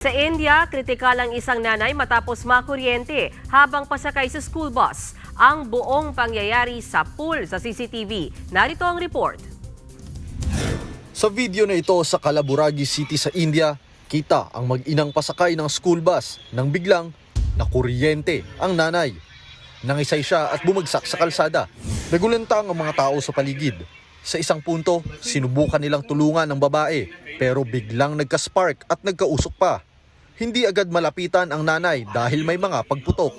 Sa India, kritikal ang isang nanay matapos makuryente habang pasakay sa school bus. Ang buong pangyayari sa pool sa CCTV. Narito ang report. Sa video na ito sa Kalaburagi City sa India, kita ang mag-inang pasakay ng school bus nang biglang nakuryente ang nanay. Nangisay siya at bumagsak sa kalsada. Nagulantang ang mga tao sa paligid. Sa isang punto, sinubukan nilang tulungan ng babae pero biglang nagka-spark at nagkausok pa. Hindi agad malapitan ang nanay dahil may mga pagputok.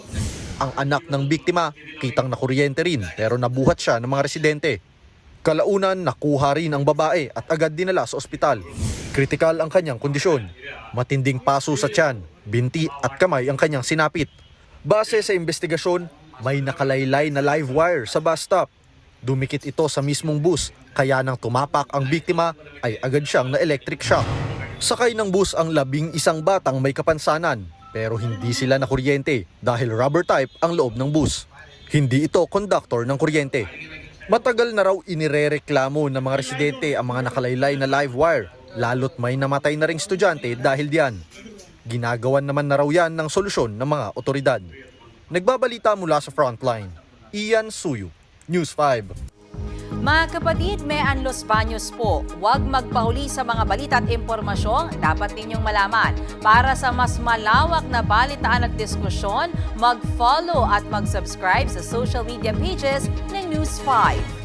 Ang anak ng biktima, kitang nakuryente rin pero nabuhat siya ng mga residente. Kalaunan, nakuha rin ang babae at agad dinala sa ospital. Kritikal ang kanyang kondisyon. Matinding paso sa tiyan, binti at kamay ang kanyang sinapit. Base sa investigasyon, may nakalaylay na live wire sa bus stop. Dumikit ito sa mismong bus, kaya nang tumapak ang biktima ay agad siyang na-electric shock. Sakay ng bus ang 11 batang may kapansanan pero hindi sila nakuryente dahil rubber type ang loob ng bus. Hindi ito conductor ng kuryente. Matagal na raw inirereklamo ng mga residente ang mga nakalaylay na live wire, lalo't may namatay na ring estudyante dahil diyan. Ginagawan naman na raw yan ng solusyon ng mga otoridad. Nagbabalita mula sa Frontline, Ian Suyu, News 5. Mga kapatid, Mean Los Baños po. Huwag magpahuli sa mga balita at impormasyong dapat ninyong malaman. Para sa mas malawak na balitaan at diskusyon, mag-follow at mag-subscribe sa social media pages ng News 5.